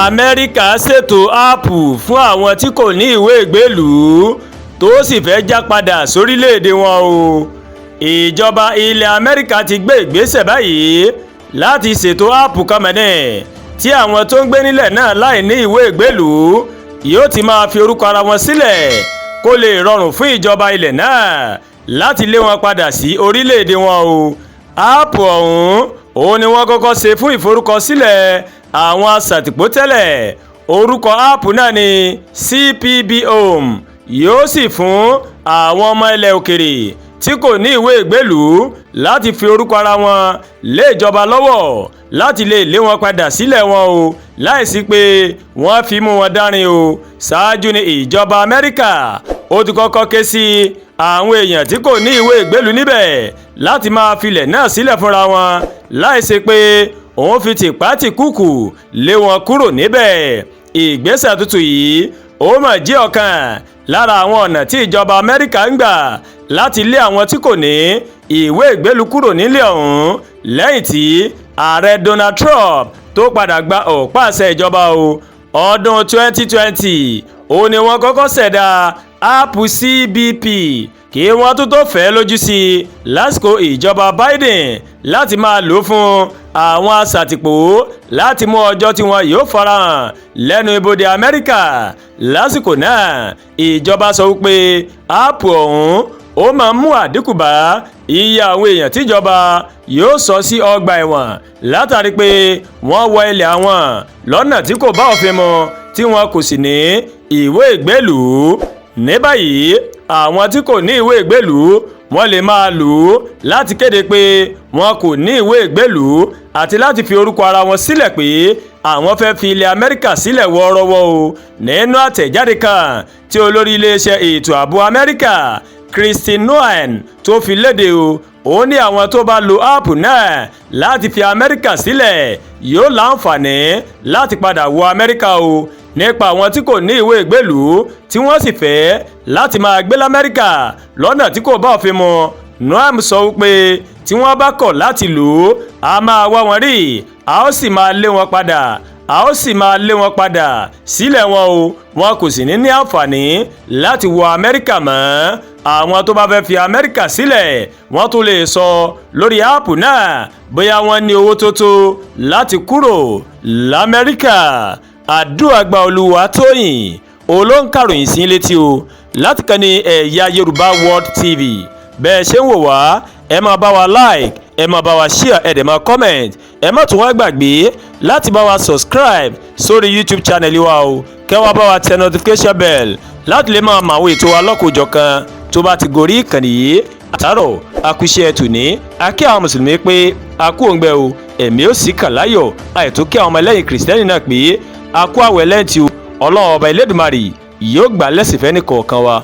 Amẹrika ṣètò áàpù fún àwọn tí kò ní ìwé ìgbélùú tó sì fẹ́ já padà sórílẹ̀-èdè wọn o. Ìjọba ilẹ̀ Amẹ́ríkà ti gbé ìgbésẹ̀ báyìí láti ṣètò áàpù kan mẹ́nẹ̀ tí àwọn tó ń gbé nílẹ̀ náà láì ní ìwé ìgbélùú yóò ti máa fi orúkọ ara wọn sílẹ̀ kó lè rọrùn fún ìjọba ilẹ̀ náà láti lé wọn padà sí orílẹ̀-èdè wọn o. Áàpù òun ni wọ́n kọ́kọ́ ṣe fún ìforúkọsílẹ̀ àwọn aṣàtìpó tẹ́lẹ̀. Orúkọ áàpù náà ni CPB Home, yóò sì fún àwọn ọmọ ilẹ̀ òkèrè tí kò ní ìwé ìgbélùú láti fi orúkọ ara wọn lé ìjọba lọ́wọ́ láti lè lé wọn padà sílẹ̀ wọn o, láìsí pé wọ́n fi mú wọn dárin o. Ṣáájú ni ìjọba Amẹ́ríkà ó ti kọ́kọ́ ké sí àwọn èèyàn tí kò ní ìwé ìgbélùú níbẹ̀ láti máa filẹ̀ náà sílẹ̀ fúnra wọn, láìsí pé òun fi tìpátìkúùkù lé wọn kúrò níbẹ̀. Ìgbésẹ̀ tuntun yìí ó mà jẹ́ ọ̀kan lára àwọn ọ̀nà tí ìjọba Amẹ́ríkà ń gbà láti lé àwọn tí kò ní ìwé ìgbélùú kúrò nílẹ̀ ọ̀hún lẹ́yìn tí ààrẹ Donaldtrump tó padà gba ọ̀pá àṣẹ ìjọba o. Ọdún 2020 ó ní wọ́n kọ́kọ́ ṣẹ̀dá áàpù CBP kí wọ́n tó fẹ́ lójú sí i lásìkò ìjọba Biden láti máa lò fún àwọn aṣàtìpó láti mú ọjọ́ tí wọn yóò farahàn lẹ́nu ibodè Amẹ́ríkà. Lásìkò náà ìjọba sọ wípé áàpù ọ̀hún ó máa mú àdínkù bá iye àwọn èèyàn tíjọba yóò sọ sí ọgbà ẹ̀wọ̀n látàrí pé wọ́n wọ ilẹ̀ àwọn lọ́nà tí kò bá òfin mu tí wọn kò sì ní ìwé ìgbélùú. Ní báyìí àwọn tí kò ní ìwé ìgbélùú wọ́n lè máa lò ó láti kéde pé wọn kò ní ìwé ìgbélùú àti láti fi orúkọ ara wọn sílẹ̀ pé àwọn fẹ́ fi ilẹ̀ Amẹ́ríkà sílẹ̀ wọ́ọ́rọ́wọ́ o. Nínú àtẹ̀jáde kan tí olórí iléeṣẹ́ ètò ààbò Amẹ́ríkà Christine Noem tó fi léde o, ó ní àwọn tó bá lo áàpù náà láti fi Amẹ́ríkà sílẹ̀ yóò láǹfààní láti padà wọ Amẹ́ríkà o. Nípa àwọn tí kò ní ìwé ìgbélùú tí wọ́n sì fẹ́ láti máa gbé l'Amẹ́ríkà lọ́nà tí kò bá òfin mu, Noem sọ wípé tí wọ́n bá kọ̀ láti lò ó a máa wá wọn rí, a ó sì máa lé wọn padà sílẹ̀ wọn o. Wọn kò sì ní àǹfààní láti wọ Amẹ́ríkà mọ́. Àwọn tó bá fẹ́ fi Amẹ́ríkà sílẹ̀ wọ́n tún lè sọ lórí áàpù náà bóyá wọ́n ní owó tó tó láti kúrò l'Amẹ́ríkà. Àdúrà gba Olúwatóyìn olóńkàròyìn sí létí o láti kàn ní ẹ̀yà Yorùbá World TV. Bẹ́ẹ̀ ṣe ń wò wá ẹ máa bá wa like, ẹ máa bá wa share, ẹ dẹ̀ máa comment, ẹ má tún wá gbàgbé láti bá wa subscribe sórí YouTube channel wa o, kẹ́ wá bá wa tẹ notification bell láti lè máa màwé ètò wa lọ́kọ̀ọ́jọ̀kan tó bá ti gorí ìkànnì yìí. Àtàrọ̀ àkúṣe ẹ̀tù ní akí àwọn mùsùlùmí pé akú òǹgbẹ o, ẹ̀mí ó sì kà láyọ̀. Àìtó kí àwọn ọmọ ẹlẹ́yìn kìrìsìtẹ́nì náà pé akú àwẹ̀ lẹ́ǹtì o. Ọlọ́run ọba Elédùmarè yóò gbà lẹ́sìn fẹ́ ní kọ̀ọ̀kan wa.